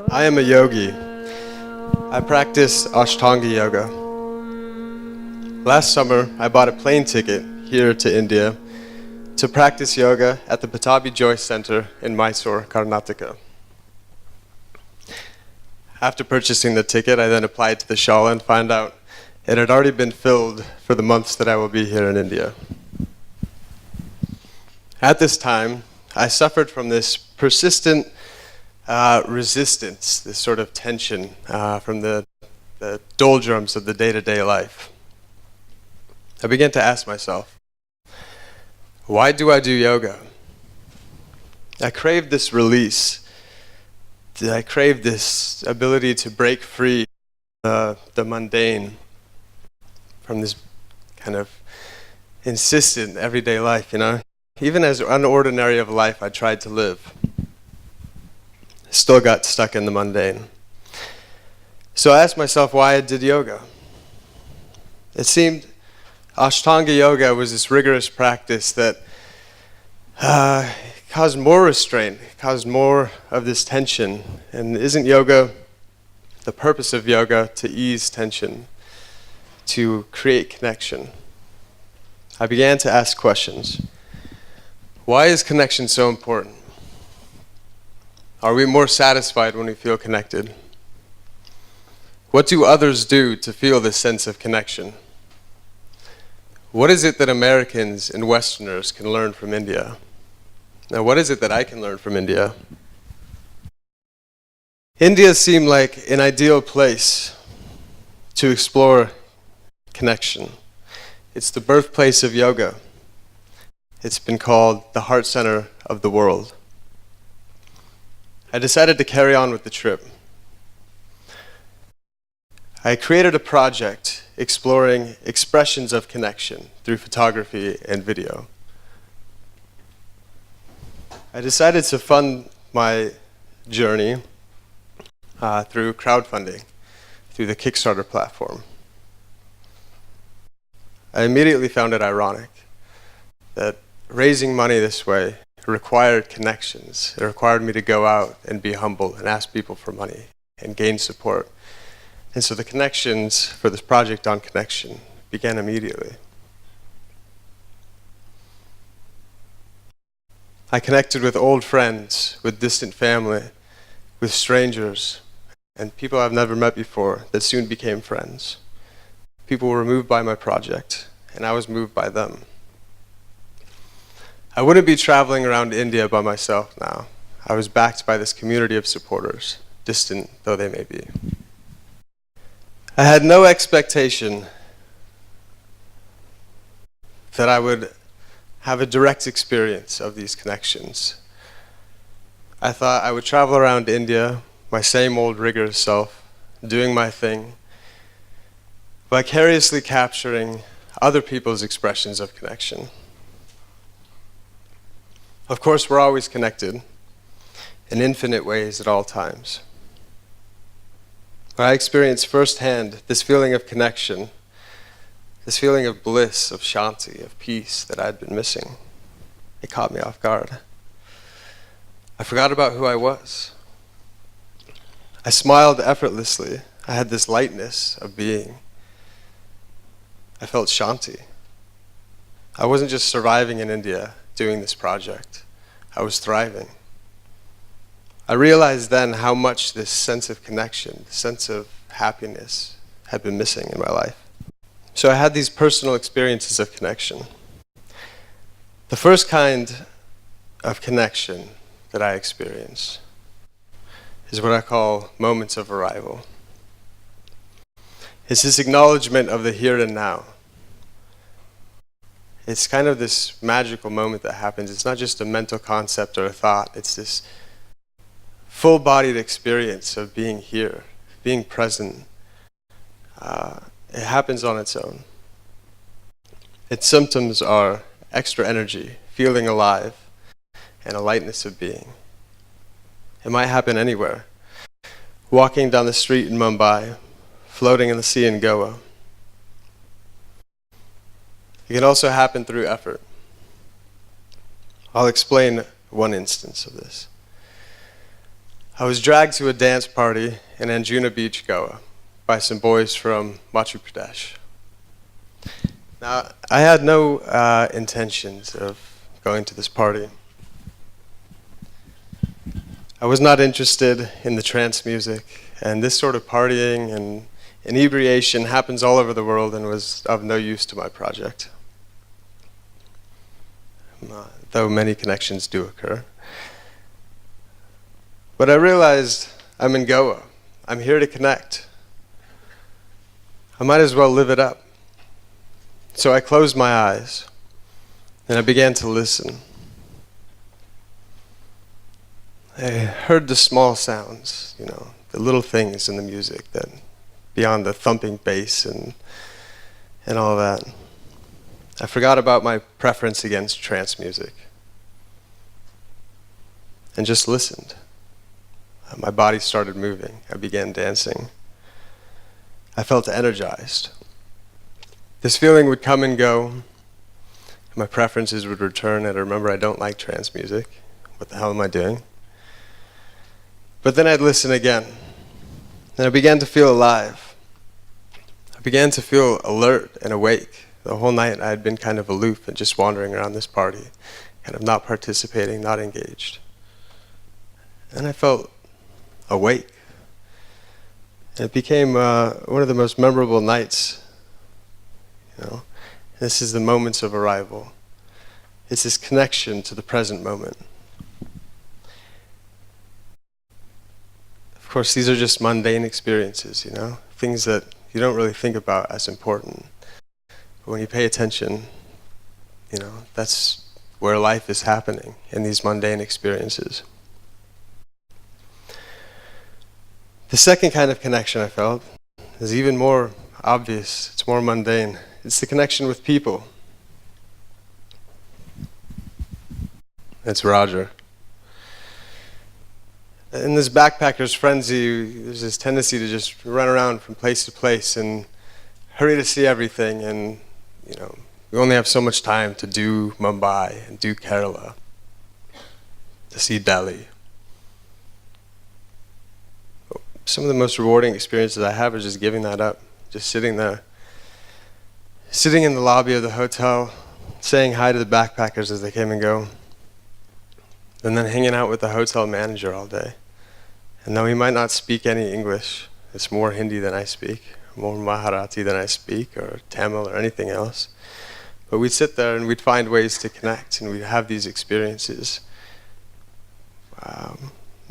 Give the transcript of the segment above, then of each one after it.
I am a yogi. I practice Ashtanga yoga. Last summer, I bought a plane ticket here to India to practice yoga at the Patabi Joy Center in Mysore, Karnataka. After purchasing the ticket, I then applied to the shala and found out it had already been filled for the months that I will be here in India. At this time, I suffered from this persistent resistance, this sort of tension from the doldrums of the day-to-day life. I began to ask myself, why do I do yoga? I craved this release. I craved this ability to break free the mundane from this kind of insistent everyday life, you know? Even as unordinary of a life I tried to live, still got stuck in the mundane. So I asked myself why I did yoga. It seemed Ashtanga yoga was this rigorous practice that caused more restraint, caused more of this tension. And isn't yoga, the purpose of yoga, to ease tension, to create connection? I began to ask questions. Why is connection so important? Are we more satisfied when we feel connected? What do others do to feel this sense of connection? What is it that Americans and Westerners can learn from India? Now, what is it that I can learn from India? India seemed like an ideal place to explore connection. It's the birthplace of yoga. It's been called the heart center of the world. I decided to carry on with the trip. I created a project exploring expressions of connection through photography and video. I decided to fund my journey through crowdfunding, through the Kickstarter platform. I immediately found it ironic that raising money this way required connections. It required me to go out and be humble and ask people for money and gain support. And so the connections for this project on connection began immediately. I connected with old friends, with distant family, with strangers, and people I've never met before that soon became friends. People were moved by my project, and I was moved by them. I wouldn't be traveling around India by myself now. I was backed by this community of supporters, distant though they may be. I had no expectation that I would have a direct experience of these connections. I thought I would travel around India, my same old rigorous self, doing my thing, vicariously capturing other people's expressions of connection. Of course, we're always connected in infinite ways at all times. But I experienced firsthand this feeling of connection, this feeling of bliss, of shanti, of peace that I'd been missing. It caught me off guard. I forgot about who I was. I smiled effortlessly. I had this lightness of being. I felt shanti. I wasn't just surviving in India doing this project. I was thriving. I realized then how much this sense of connection, sense of happiness had been missing in my life. So I had these personal experiences of connection. The first kind of connection that I experienced is what I call moments of arrival. It's this acknowledgement of the here and now. It's kind of this magical moment that happens. It's not just a mental concept or a thought. It's this full-bodied experience of being here, being present. It happens on its own. Its symptoms are extra energy, feeling alive, and a lightness of being. It might happen anywhere. Walking down the street in Mumbai, floating in the sea in Goa. It can also happen through effort. I'll explain one instance of this. I was dragged to a dance party in Anjuna Beach, Goa, by some boys from Madhya Pradesh. Now, I had no intentions of going to this party. I was not interested in the trance music, and this sort of partying and inebriation happens all over the world and was of no use to my project, though many connections do occur. But I realized I'm in Goa. I'm here to connect. I might as well live it up. So I closed my eyes and I began to listen. I heard the small sounds, the little things in the music that beyond the thumping bass and all that. I forgot about my preference against trance music and just listened. My body started moving. I began dancing. I felt energized. This feeling would come and go. And my preferences would return, and I remember I don't like trance music. What the hell am I doing? But then I'd listen again, and I began to feel alive. I began to feel alert and awake. The whole night I had been kind of aloof and just wandering around this party, kind of not participating, not engaged. And I felt awake. And it became one of the most memorable nights. This is the moments of arrival. It's this connection to the present moment. Of course, these are just mundane experiences, things that you don't really think about as important. But when you pay attention, that's where life is happening, in these mundane experiences. The second kind of connection I felt is even more obvious, it's more mundane. It's the connection with people. It's Roger. In this backpacker's frenzy, there's this tendency to just run around from place to place and hurry to see everything, and we only have so much time to do Mumbai and do Kerala, to see Delhi. Some of the most rewarding experiences I have are just giving that up, just sitting there, sitting in the lobby of the hotel, saying hi to the backpackers as they came and go, and then hanging out with the hotel manager all day. And though he might not speak any English, it's more Hindi than I speak, more Marathi than I speak, or Tamil or anything else. But we'd sit there and we'd find ways to connect, and we'd have these experiences,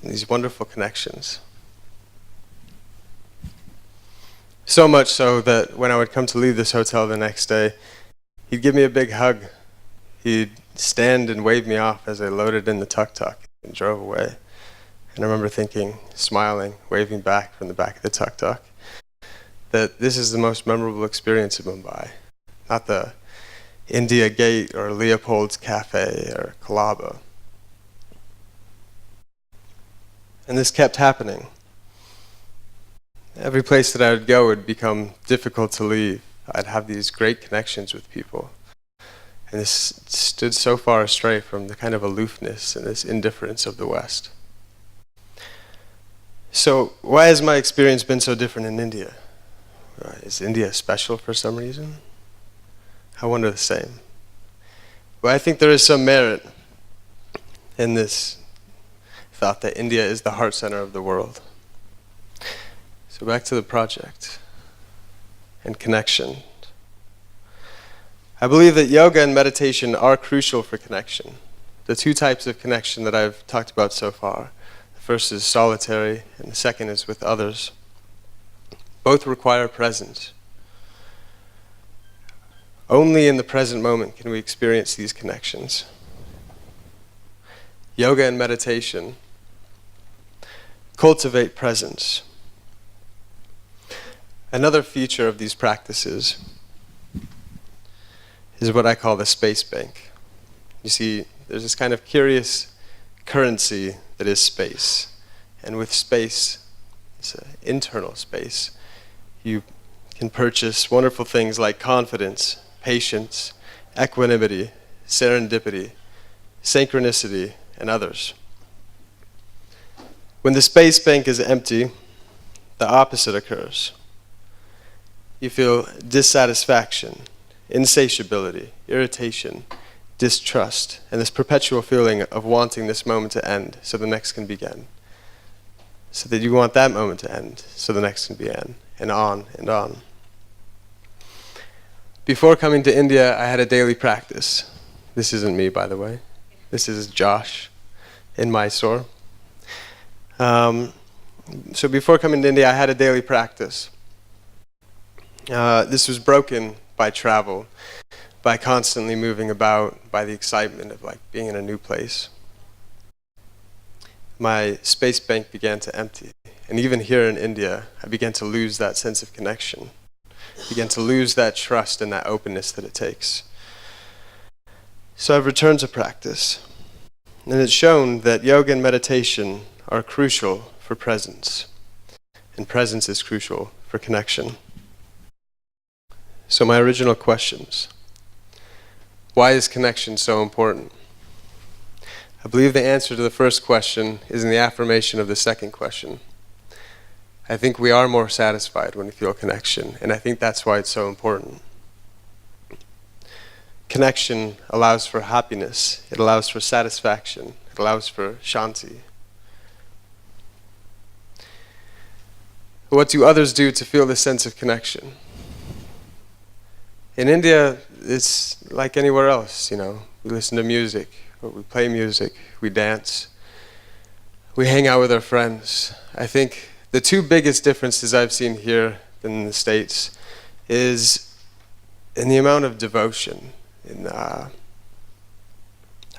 these wonderful connections. So much so that when I would come to leave this hotel the next day, he'd give me a big hug. He'd stand and wave me off as I loaded in the tuk-tuk and drove away. And I remember thinking, smiling, waving back from the back of the tuk-tuk, that this is the most memorable experience of Mumbai. Not the India Gate or Leopold's Cafe or Colaba. And this kept happening. Every place that I would go would become difficult to leave. I'd have these great connections with people. And this stood so far astray from the kind of aloofness and this indifference of the West. So why has my experience been so different in India? Is India special for some reason? I wonder the same. Well, I think there is some merit in this thought that India is the heart center of the world. So back to the project and connection. I believe that yoga and meditation are crucial for connection. The two types of connection that I've talked about so far. The first is solitary, and the second is with others. Both require presence. Only in the present moment can we experience these connections. Yoga and meditation cultivate presence. Another feature of these practices is what I call the space bank. You see, there's this kind of curious currency that is space. And with space, it's an internal space. You can purchase wonderful things like confidence, patience, equanimity, serendipity, synchronicity, and others. When the space bank is empty, the opposite occurs. You feel dissatisfaction, insatiability, irritation, distrust, and this perpetual feeling of wanting this moment to end so the next can begin. So that you want that moment to end so the next can begin, and on and on. Before coming to India, I had a daily practice. This isn't me, by the way. This is Josh in Mysore. So before coming to India, I had a daily practice. This was broken by travel, by constantly moving about, by the excitement of like being in a new place. My space bank began to empty. And even here in India, I began to lose that sense of connection. I began to lose that trust and that openness that it takes. So I've returned to practice. And it's shown that yoga and meditation are crucial for presence. And presence is crucial for connection. So my original questions. Why is connection so important? I believe the answer to the first question is in the affirmation of the second question. I think we are more satisfied when we feel connection, and I think that's why it's so important. Connection allows for happiness, it allows for satisfaction, it allows for shanti. What do others do to feel this sense of connection? In India, it's like anywhere else, you know. We listen to music, or we play music, we dance, we hang out with our friends. I think the two biggest differences I've seen here than in the States is in the amount of devotion. I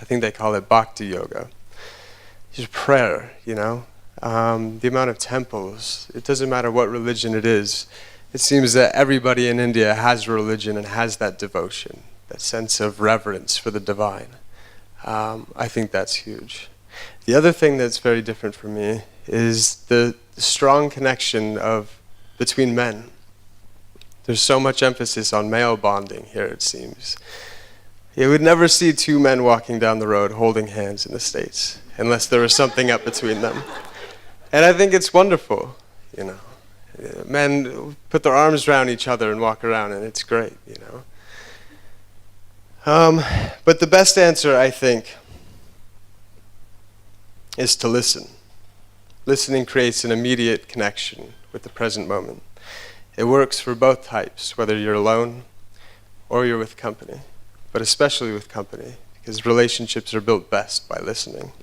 think they call it bhakti yoga. Just prayer, you know. The amount of temples, it doesn't matter what religion it is. It seems that everybody in India has religion and has that devotion, that sense of reverence for the divine. I think that's huge. The other thing that's very different for me is the strong connection between men. There's so much emphasis on male bonding here, it seems. You would never see two men walking down the road holding hands in the States, unless there was something up between them. And I think it's wonderful, you know. Men put their arms around each other and walk around, and it's great, you know. But the best answer, I think, is to listen. Listening creates an immediate connection with the present moment. It works for both types, whether you're alone or you're with company, but especially with company, because relationships are built best by listening.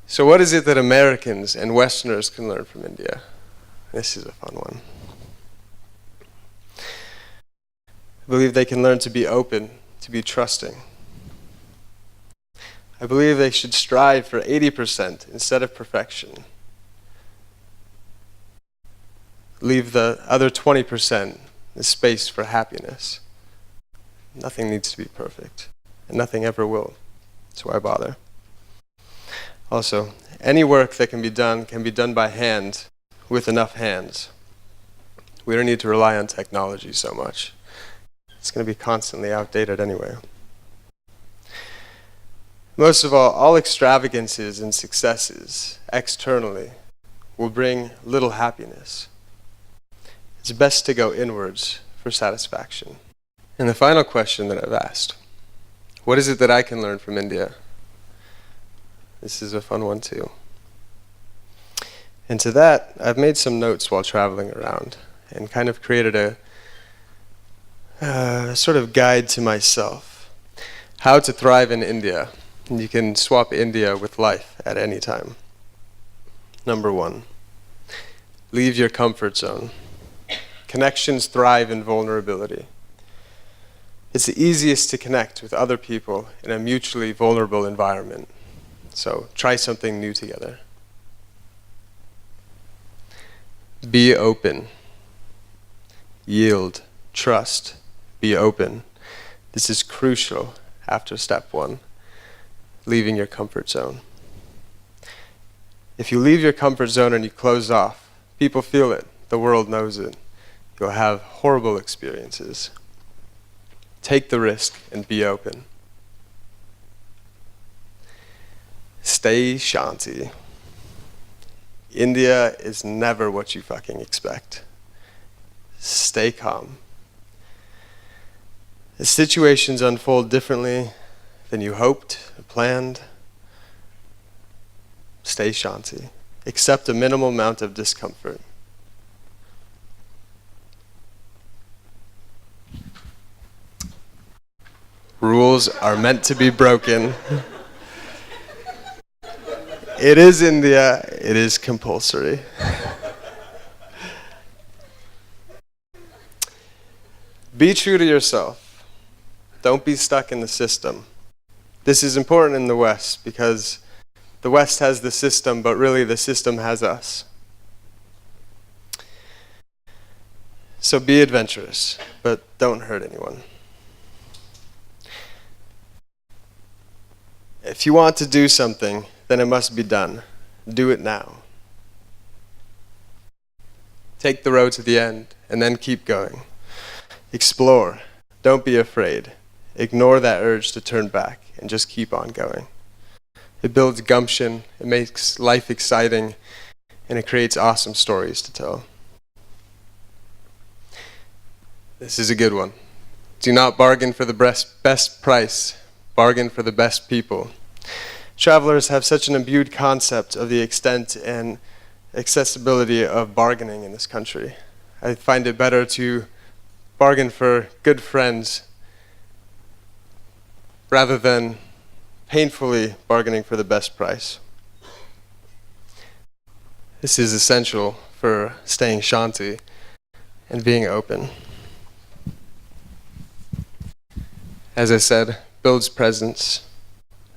So what is it that Americans and Westerners can learn from India? This is a fun one. I believe they can learn to be open, to be trusting. I believe they should strive for 80% instead of perfection. Leave the other 20% the space for happiness. Nothing needs to be perfect, and nothing ever will. That's why I bother. Also, any work that can be done by hand with enough hands. We don't need to rely on technology so much. It's going to be constantly outdated anyway. Most of all extravagances and successes externally will bring little happiness. It's best to go inwards for satisfaction. And the final question that I've asked, what is it that I can learn from India? This is a fun one too. And to that, I've made some notes while traveling around and kind of created a sort of guide to myself. How to thrive in India. And you can swap India with life at any time. Number 1, leave your comfort zone. Connections thrive in vulnerability. It's the easiest to connect with other people in a mutually vulnerable environment. So try something new together. Be open. Yield. Trust. Be open. This is crucial after step 1, leaving your comfort zone. If you leave your comfort zone and you close off, people feel it, the world knows it. You'll have horrible experiences. Take the risk and be open. Stay shanty. India is never what you fucking expect. Stay calm. As situations unfold differently than you hoped or planned, stay shanty. Accept a minimal amount of discomfort. Rules are meant to be broken. It is India, it is compulsory. Be true to yourself. Don't be stuck in the system. This is important in the West because the West has the system, but really the system has us. So be adventurous, but don't hurt anyone. If you want to do something, then it must be done. Do it now. Take the road to the end, and then keep going. Explore. Don't be afraid. Ignore that urge to turn back, and just keep on going. It builds gumption, it makes life exciting, and it creates awesome stories to tell. This is a good one. Do not bargain for the best price. Bargain for the best people. Travelers have such an imbued concept of the extent and accessibility of bargaining in this country. I find it better to bargain for good friends rather than painfully bargaining for the best price. This is essential for staying shanty and being open. As I said, builds presence,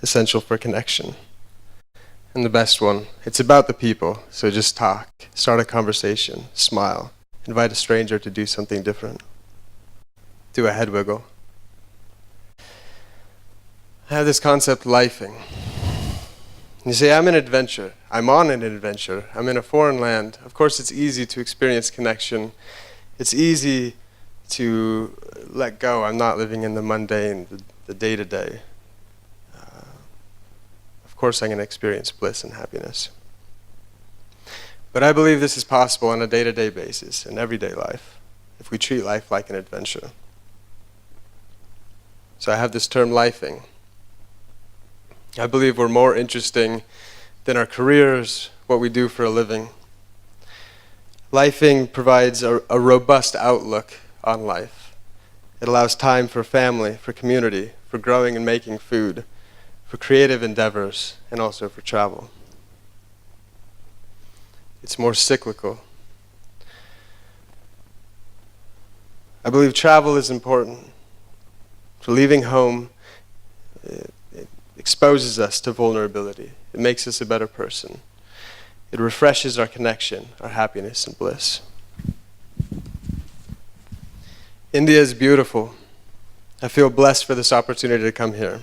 essential for connection. And the best one, it's about the people, so just talk, start a conversation, smile, invite a stranger to do something different. Do a head wiggle. I have this concept, lifing. You say, I'm an adventure. I'm on an adventure. I'm in a foreign land. Of course, it's easy to experience connection. It's easy to let go. I'm not living in the mundane, the day-to-day. Of course, I'm going to experience bliss and happiness. But I believe this is possible on a day-to-day basis, in everyday life, if we treat life like an adventure. So I have this term, lifing. I believe we're more interesting than our careers, what we do for a living. Lifing provides a robust outlook on life. It allows time for family, for community, for growing and making food, for creative endeavors, and also for travel. It's more cyclical. I believe travel is important. For leaving home, it exposes us to vulnerability. It makes us a better person. It refreshes our connection, our happiness and bliss. India is beautiful. I feel blessed for this opportunity to come here.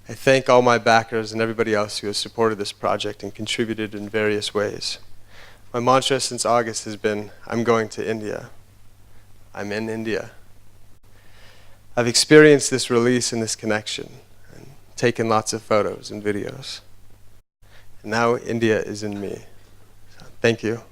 I thank all my backers and everybody else who has supported this project and contributed in various ways. My mantra since August has been, I'm going to India. I'm in India. I've experienced this release and this connection, and taken lots of photos and videos. And now India is in me. So, thank you.